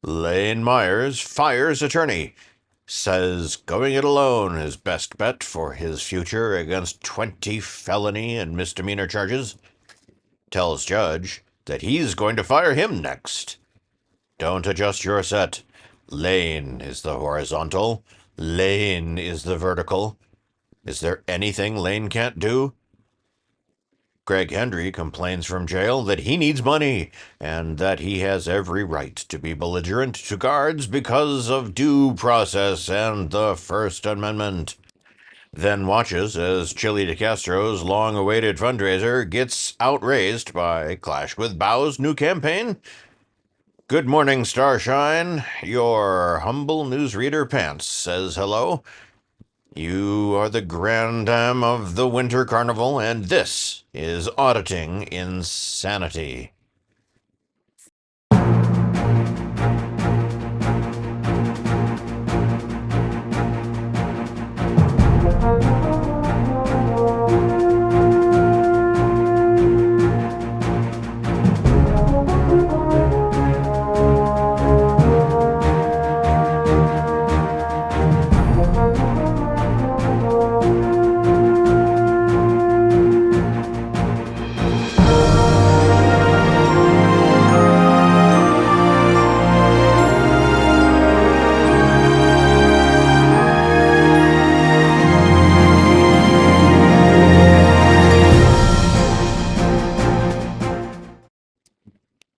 Lane Myers fires attorney. Says going it alone is best bet for his future against 20 felony and misdemeanor charges. Tells judge that he's going to fire him next. Don't adjust your set. Lane is the horizontal. Lane is the vertical. Is there anything Lane can't do? Greg Hendry complains from jail that he needs money and that he has every right to be belligerent to guards because of due process and the First Amendment. Then watches as Chille DeCastro's long-awaited fundraiser gets outraised by Clash with Bow's new campaign. Good morning, Starshine. Your humble newsreader Pants says hello. You are the grand dame of the Winter Carnival, and this is Auditing Insanity.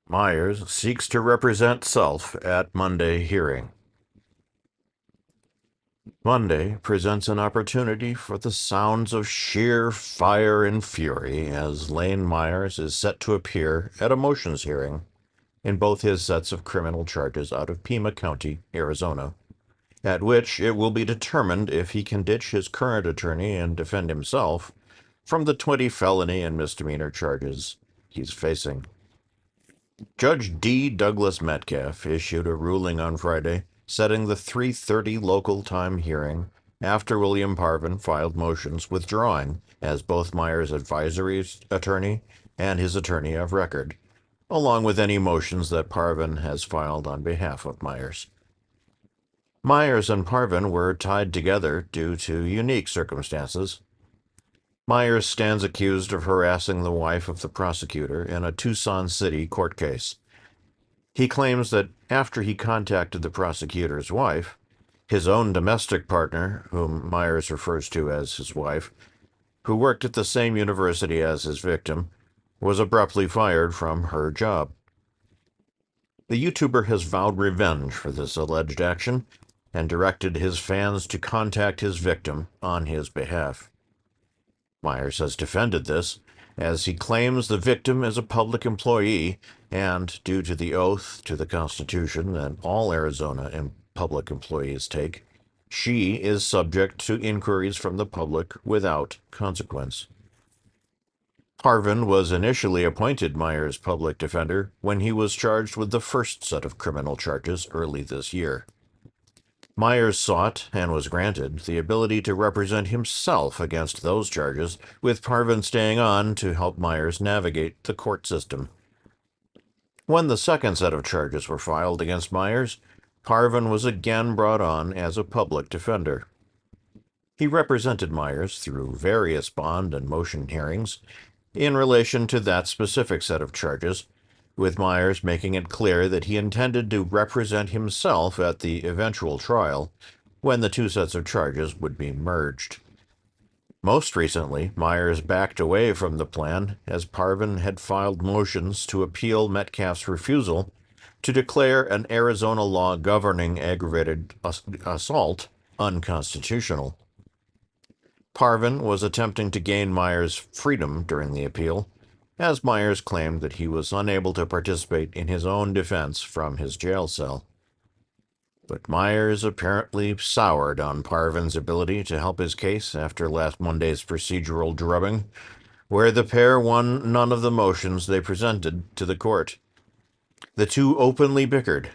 Myers seeks to represent self at Monday hearing. Monday presents an opportunity for the sounds of sheer fire and fury as Lane Myers is set to appear at a motions hearing in both his sets of criminal charges out of Pima County, Arizona, at which it will be determined if he can ditch his current attorney and defend himself from the 20 felony and misdemeanor charges he's facing. Judge D. Douglas Metcalf issued a ruling on Friday setting the 3:30 local time hearing after William Parvin filed motions withdrawing as both Myers' advisory attorney and his attorney of record, along with any motions that Parvin has filed on behalf of Myers. Myers and Parvin were tied together due to unique circumstances. Myers stands accused of harassing the wife of the prosecutor in a Tucson City court case. He claims that after he contacted the prosecutor's wife, his own domestic partner, whom Myers refers to as his wife, who worked at the same university as his victim, was abruptly fired from her job. The YouTuber has vowed revenge for this alleged action and directed his fans to contact his victim on his behalf. Myers has defended this, as he claims the victim is a public employee and, due to the oath to the Constitution that all Arizona and public employees take, she is subject to inquiries from the public without consequence. Parvin was initially appointed Myers' public defender when he was charged with the first set of criminal charges early this year. Myers sought, and was granted, the ability to represent himself against those charges, with Parvin staying on to help Myers navigate the court system. When the second set of charges were filed against Myers, Parvin was again brought on as a public defender. He represented Myers through various bond and motion hearings in relation to that specific set of charges, with Myers making it clear that he intended to represent himself at the eventual trial, when the two sets of charges would be merged. Most recently, Myers backed away from the plan as Parvin had filed motions to appeal Metcalf's refusal to declare an Arizona law governing aggravated assault unconstitutional. Parvin was attempting to gain Myers' freedom during the appeal, as Myers claimed that he was unable to participate in his own defense from his jail cell. But Myers apparently soured on Parvin's ability to help his case after last Monday's procedural drubbing, where the pair won none of the motions they presented to the court. The two openly bickered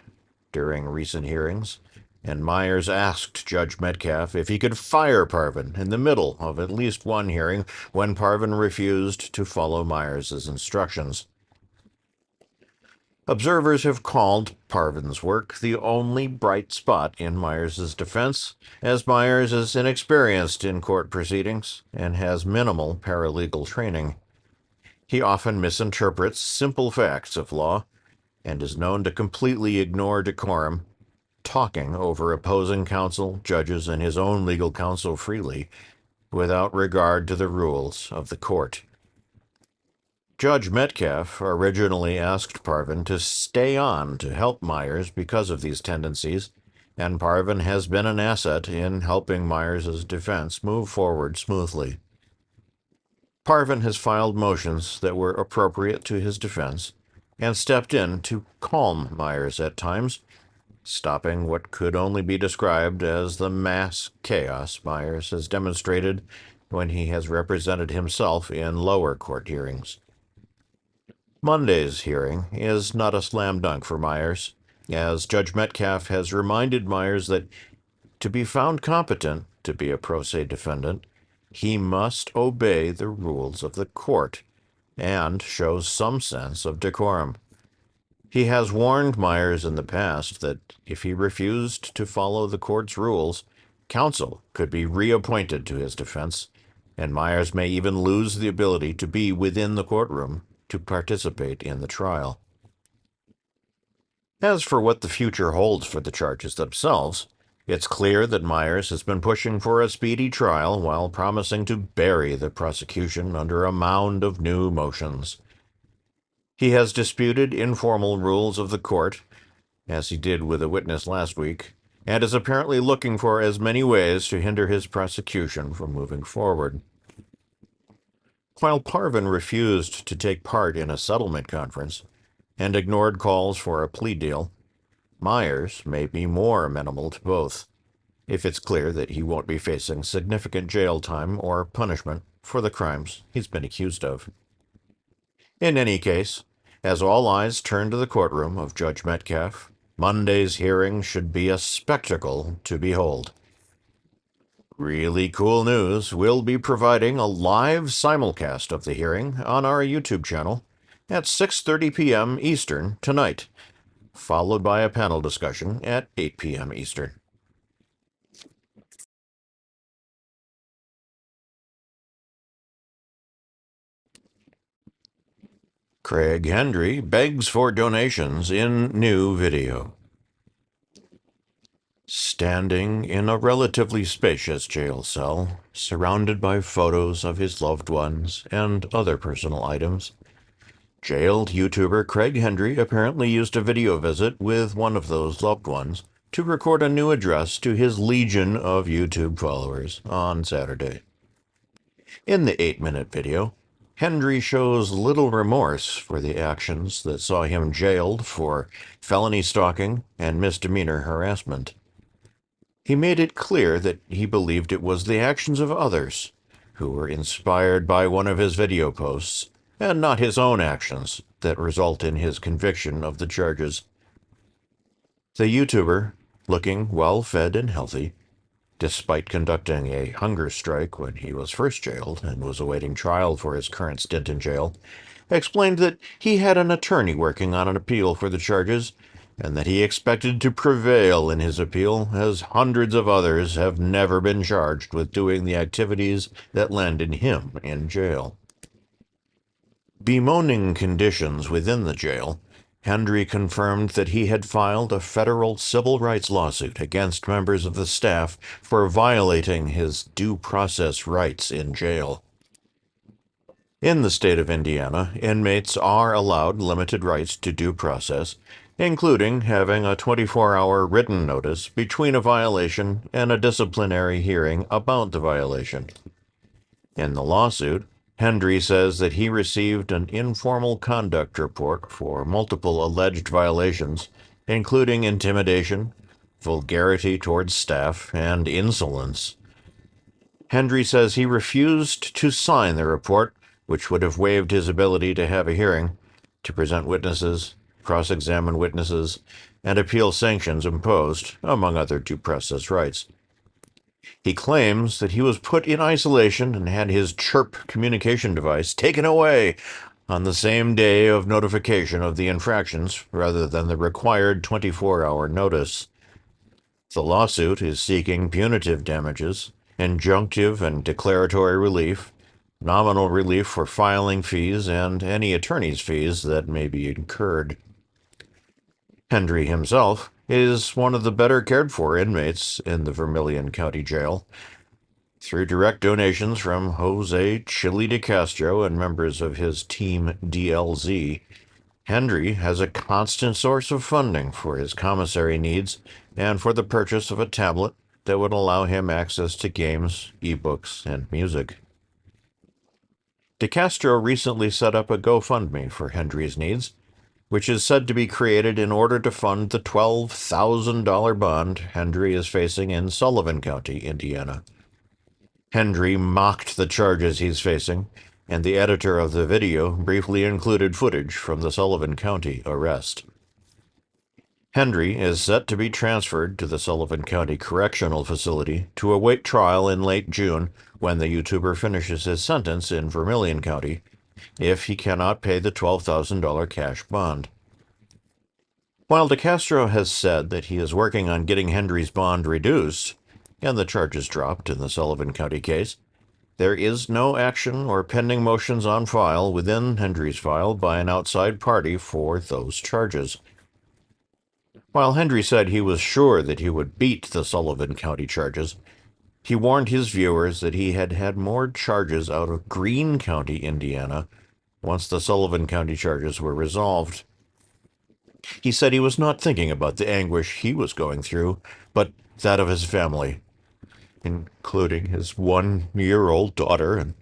during recent hearings, and Myers asked Judge Metcalf if he could fire Parvin in the middle of at least one hearing when Parvin refused to follow Myers' instructions. Observers have called Parvin's work the only bright spot in Myers' defense, as Myers is inexperienced in court proceedings and has minimal paralegal training. He often misinterprets simple facts of law and is known to completely ignore decorum, talking over opposing counsel, judges, and his own legal counsel freely, without regard to the rules of the court. Judge Metcalf originally asked Parvin to stay on to help Myers because of these tendencies, and Parvin has been an asset in helping Myers' defense move forward smoothly. Parvin has filed motions that were appropriate to his defense and stepped in to calm Myers at times, stopping what could only be described as the mass chaos Myers has demonstrated when he has represented himself in lower court hearings. Monday's hearing is not a slam dunk for Myers, as Judge Metcalf has reminded Myers that to be found competent to be a pro se defendant, he must obey the rules of the court and show some sense of decorum. He has warned Myers in the past that if he refused to follow the court's rules, counsel could be reappointed to his defense, and Myers may even lose the ability to be within the courtroom to participate in the trial. As for what the future holds for the charges themselves, it's clear that Myers has been pushing for a speedy trial while promising to bury the prosecution under a mound of new motions. He has disputed informal rules of the court, as he did with a witness last week, and is apparently looking for as many ways to hinder his prosecution from moving forward. While Parvin refused to take part in a settlement conference and ignored calls for a plea deal, Myers may be more amenable to both, if it's clear that he won't be facing significant jail time or punishment for the crimes he's been accused of. In any case, as all eyes turn to the courtroom of Judge Metcalf, Monday's hearing should be a spectacle to behold. Really Cool News will be providing a live simulcast of the hearing on our YouTube channel at 6:30 p.m. Eastern tonight, followed by a panel discussion at 8 p.m. Eastern. Craig Hendry begs for donations in new video. Standing in a relatively spacious jail cell, surrounded by photos of his loved ones and other personal items, jailed YouTuber Craig Hendry apparently used a video visit with one of those loved ones to record a new address to his legion of YouTube followers on Saturday. In the 8-minute video, Hendry shows little remorse for the actions that saw him jailed for felony stalking and misdemeanor harassment. He made it clear that he believed it was the actions of others who were inspired by one of his video posts, and not his own actions, that result in his conviction of the charges. The YouTuber, looking well-fed and healthy, despite conducting a hunger strike when he was first jailed and was awaiting trial for his current stint in jail, explained that he had an attorney working on an appeal for the charges, and that he expected to prevail in his appeal, as hundreds of others have never been charged with doing the activities that landed him in jail. Bemoaning conditions within the jail, Hendry confirmed that he had filed a federal civil rights lawsuit against members of the staff for violating his due process rights in jail. In the state of Indiana, inmates are allowed limited rights to due process, including having a 24-hour written notice between a violation and a disciplinary hearing about the violation. In the lawsuit, Hendry says that he received an informal conduct report for multiple alleged violations, including intimidation, vulgarity towards staff, and insolence. Hendry says he refused to sign the report, which would have waived his ability to have a hearing, to present witnesses, cross-examine witnesses, and appeal sanctions imposed, among other due process rights. He claims that he was put in isolation and had his chirp communication device taken away on the same day of notification of the infractions rather than the required 24-hour notice. The lawsuit is seeking punitive damages, injunctive and declaratory relief, nominal relief for filing fees, and any attorney's fees that may be incurred. Hendry himself is one of the better cared for inmates in the Vermilion County Jail. Through direct donations from Jose Chille DeCastro and members of his Team DLZ, Hendry has a constant source of funding for his commissary needs and for the purchase of a tablet that would allow him access to games, ebooks, and music. DeCastro recently set up a GoFundMe for Hendry's needs, which is said to be created in order to fund the $12,000 bond Hendry is facing in Sullivan County, Indiana. Hendry mocked the charges he's facing, and the editor of the video briefly included footage from the Sullivan County arrest. Hendry is set to be transferred to the Sullivan County Correctional Facility to await trial in late June when the YouTuber finishes his sentence in Vermilion County, if he cannot pay the $12,000 cash bond. While DeCastro has said that he is working on getting Hendry's bond reduced and the charges dropped in the Sullivan County case, there is no action or pending motions on file within Hendry's file by an outside party for those charges. While Hendry said he was sure that he would beat the Sullivan County charges, he warned his viewers that he had had more charges out of Greene County, Indiana, once the Sullivan County charges were resolved. He said he was not thinking about the anguish he was going through, but that of his family, including his 1-year-old daughter and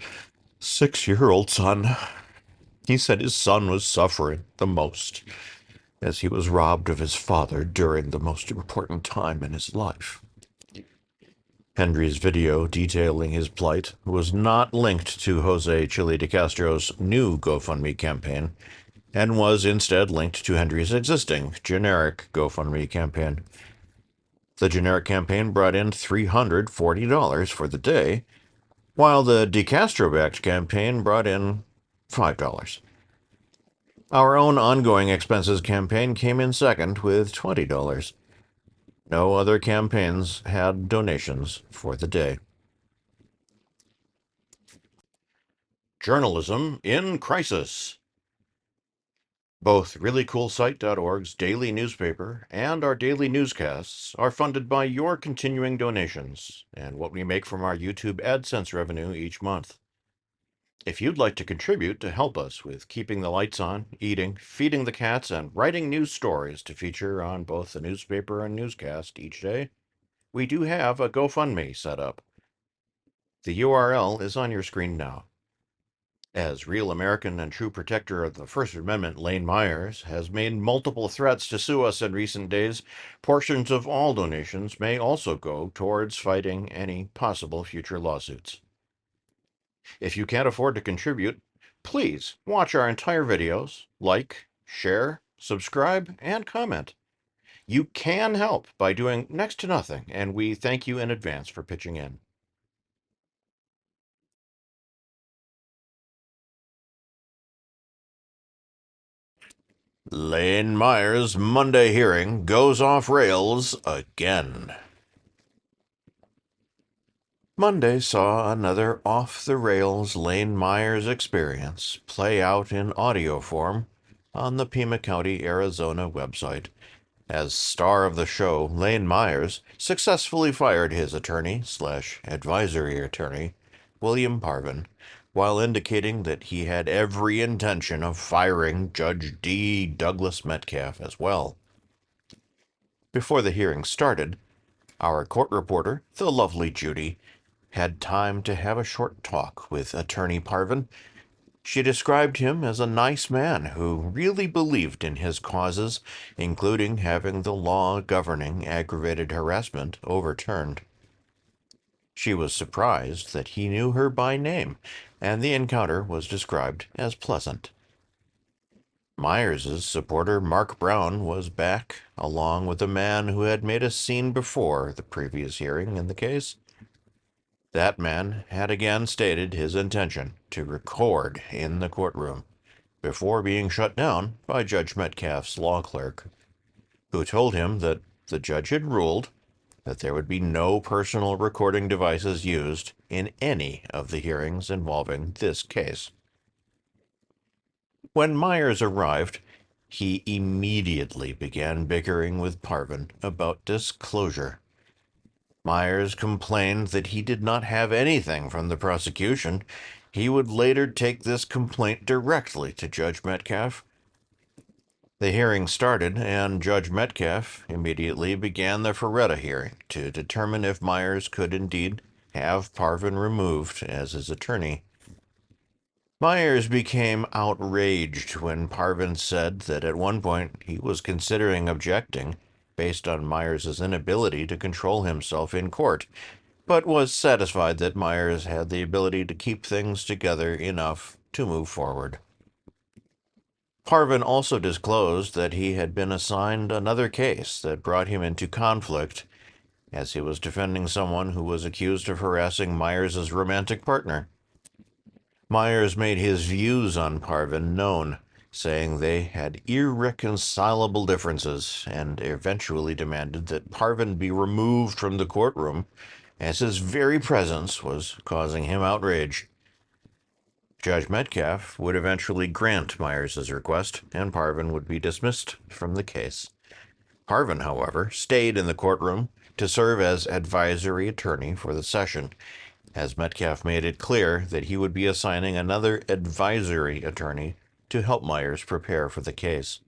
6-year-old son. He said his son was suffering the most, as he was robbed of his father during the most important time in his life. Hendry's video detailing his plight was not linked to Jose Chille DeCastro's new GoFundMe campaign, and was instead linked to Hendry's existing generic GoFundMe campaign. The generic campaign brought in $340 for the day, while the DeCastro-backed campaign brought in $5. Our own ongoing expenses campaign came in second with $20. No other campaigns had donations for the day. Journalism in Crisis. Both ReallyCoolSite.org's daily newspaper and our daily newscasts are funded by your continuing donations and what we make from our YouTube AdSense revenue each month. If you'd like to contribute to help us with keeping the lights on, eating, feeding the cats, and writing news stories to feature on both the newspaper and newscast each day, we do have a GoFundMe set up. The URL is on your screen now. As real American and true protector of the First Amendment, Lane Myers has made multiple threats to sue us in recent days. Portions of all donations may also go towards fighting any possible future lawsuits. If you can't afford to contribute, please watch our entire videos, like, share, subscribe, and comment. You can help by doing next to nothing, and we thank you in advance for pitching in. Lane Myers' Monday hearing goes off rails again. Monday saw another off-the-rails Lane Myers experience play out in audio form on the Pima County, Arizona website, as star of the show, Lane Myers successfully fired his attorney/advisory attorney, William Parvin, while indicating that he had every intention of firing Judge D. Douglas Metcalf as well. Before the hearing started, our court reporter, the lovely Judy, had time to have a short talk with Attorney Parvin. She described him as a nice man who really believed in his causes, including having the law governing aggravated harassment overturned. She was surprised that he knew her by name, and the encounter was described as pleasant. Myers's supporter, Mark Brown, was back, along with a man who had made a scene before the previous hearing in the case. That man had again stated his intention to record in the courtroom, before being shut down by Judge Metcalf's law clerk, who told him that the judge had ruled that there would be no personal recording devices used in any of the hearings involving this case. When Myers arrived, he immediately began bickering with Parvin about disclosure. Myers complained that he did not have anything from the prosecution. He would later take this complaint directly to Judge Metcalf. The hearing started, and Judge Metcalf immediately began the Ferretta hearing to determine if Myers could indeed have Parvin removed as his attorney. Myers became outraged when Parvin said that at one point he was considering objecting based on Myers' inability to control himself in court, but was satisfied that Myers had the ability to keep things together enough to move forward. Parvin also disclosed that he had been assigned another case that brought him into conflict, as he was defending someone who was accused of harassing Myers' romantic partner. Myers made his views on Parvin known, saying they had irreconcilable differences, and eventually demanded that Parvin be removed from the courtroom, as his very presence was causing him outrage. Judge Metcalf would eventually grant Myers' request, and Parvin would be dismissed from the case. Parvin, however, stayed in the courtroom to serve as advisory attorney for the session, as Metcalf made it clear that he would be assigning another advisory attorney to help Myers prepare for the case.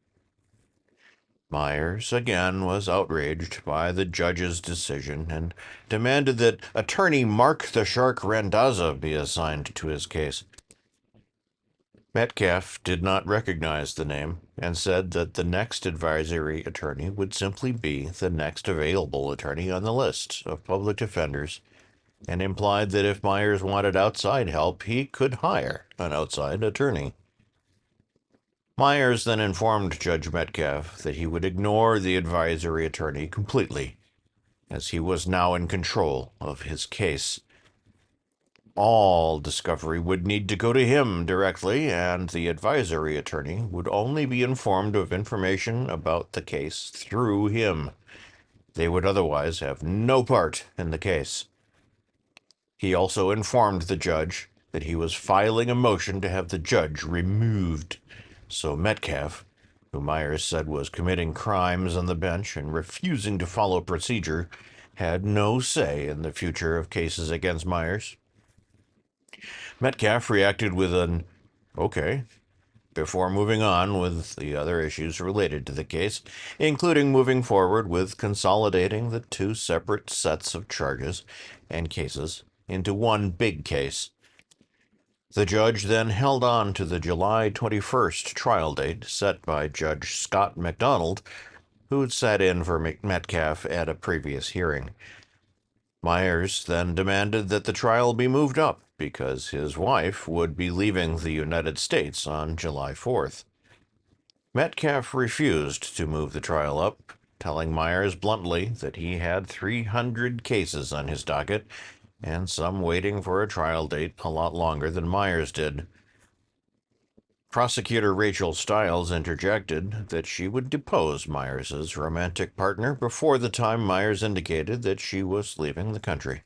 Myers again was outraged by the judge's decision and demanded that attorney Mark the Shark Randazza be assigned to his case. Metcalf did not recognize the name and said that the next advisory attorney would simply be the next available attorney on the list of public defenders, and implied that if Myers wanted outside help, he could hire an outside attorney. Myers then informed Judge Metcalf that he would ignore the advisory attorney completely, as he was now in control of his case. All discovery would need to go to him directly, and the advisory attorney would only be informed of information about the case through him. They would otherwise have no part in the case. He also informed the judge that he was filing a motion to have the judge removed, so Metcalf, who Myers said was committing crimes on the bench and refusing to follow procedure, had no say in the future of cases against Myers. Metcalf reacted with an "okay," before moving on with the other issues related to the case, including moving forward with consolidating the two separate sets of charges and cases into one big case. The judge then held on to the July 21st trial date set by Judge Scott MacDonald, who had sat in for Metcalf at a previous hearing. Myers then demanded that the trial be moved up because his wife would be leaving the United States on July 4th. Metcalf refused to move the trial up, telling Myers bluntly that he had 300 cases on his docket, and some waiting for a trial date a lot longer than Myers did. Prosecutor Rachel Stiles interjected that she would depose Myers' romantic partner before the time Myers indicated that she was leaving the country.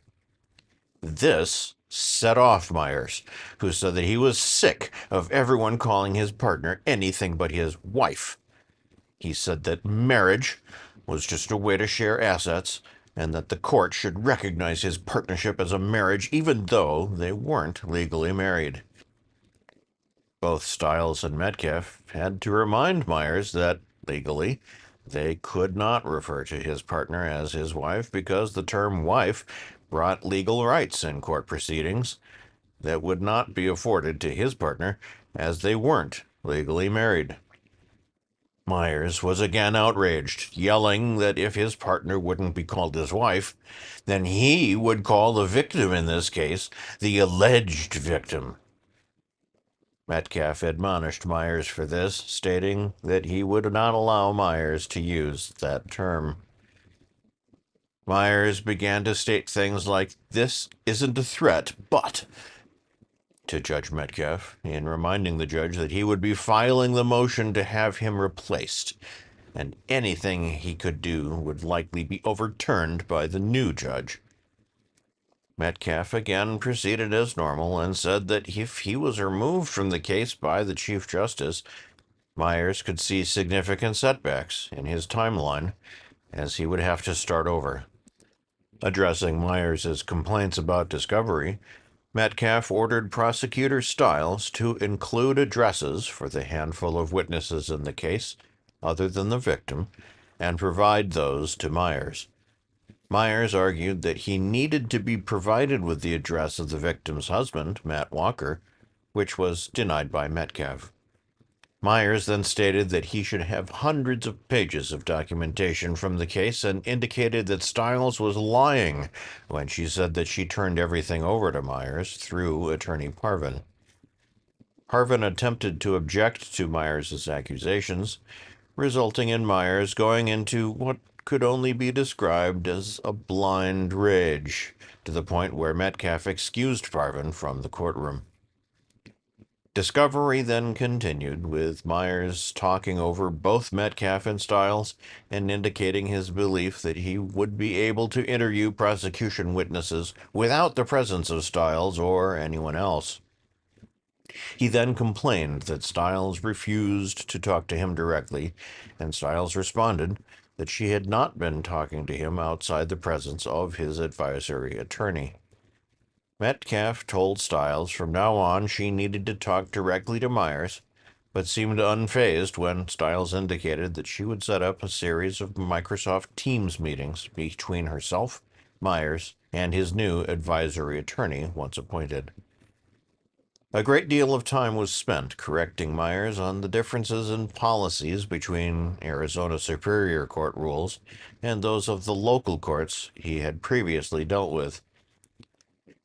This set off Myers, who said that he was sick of everyone calling his partner anything but his wife. He said that marriage was just a way to share assets, and that the court should recognize his partnership as a marriage even though they weren't legally married. Both Stiles and Metcalf had to remind Myers that, legally, they could not refer to his partner as his wife because the term wife brought legal rights in court proceedings that would not be afforded to his partner as they weren't legally married. Myers was again outraged, yelling that if his partner wouldn't be called his wife, then he would call the victim in this case the alleged victim. Metcalf admonished Myers for this, stating that he would not allow Myers to use that term. Myers began to state things like, "This isn't a threat, but..." to Judge Metcalf in reminding the judge that he would be filing the motion to have him replaced, and anything he could do would likely be overturned by the new judge. Metcalf again proceeded as normal and said that if he was removed from the case by the Chief Justice, Myers could see significant setbacks in his timeline, as he would have to start over. Addressing Myers' complaints about discovery, Metcalf ordered Prosecutor Stiles to include addresses for the handful of witnesses in the case, other than the victim, and provide those to Myers. Myers argued that he needed to be provided with the address of the victim's husband, Matt Walker, which was denied by Metcalf. Myers then stated that he should have hundreds of pages of documentation from the case and indicated that Stiles was lying when she said that she turned everything over to Myers through attorney Parvin. Parvin attempted to object to Myers' accusations, resulting in Myers going into what could only be described as a blind rage, to the point where Metcalf excused Parvin from the courtroom. Discovery then continued, with Myers talking over both Metcalf and Stiles and indicating his belief that he would be able to interview prosecution witnesses without the presence of Stiles or anyone else. He then complained that Stiles refused to talk to him directly, and Stiles responded that she had not been talking to him outside the presence of his advisory attorney. Metcalf told Stiles from now on she needed to talk directly to Myers, but seemed unfazed when Stiles indicated that she would set up a series of Microsoft Teams meetings between herself, Myers, and his new advisory attorney once appointed. A great deal of time was spent correcting Myers on the differences in policies between Arizona Superior Court rules and those of the local courts he had previously dealt with.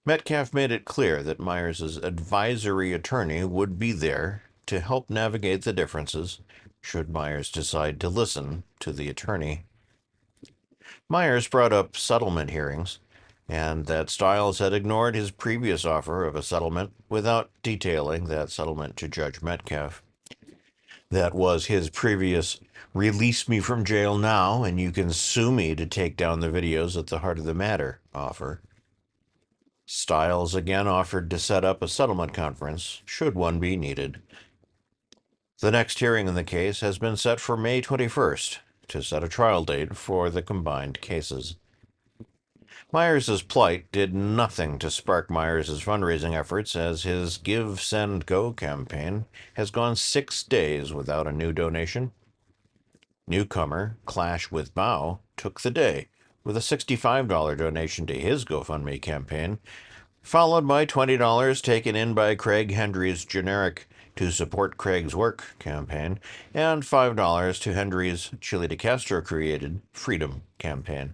Metcalf made it clear that Myers' advisory attorney would be there to help navigate the differences, should Myers decide to listen to the attorney. Myers brought up settlement hearings, and that Stiles had ignored his previous offer of a settlement without detailing that settlement to Judge Metcalf. That was his previous "release me from jail now and you can sue me to take down the videos at the heart of the matter" offer. Stiles again offered to set up a settlement conference, should one be needed. The next hearing in the case has been set for May 21st, to set a trial date for the combined cases. Myers' plight did nothing to spark Myers' fundraising efforts, as his Give, Send, Go campaign has gone 6 days without a new donation. Newcomer Clash with Mao took the day, with a $65 donation to his GoFundMe campaign, followed by $20 taken in by Craig Hendry's generic "To Support Craig's Work" campaign, and $5 to Hendry's Chille DeCastro created Freedom campaign.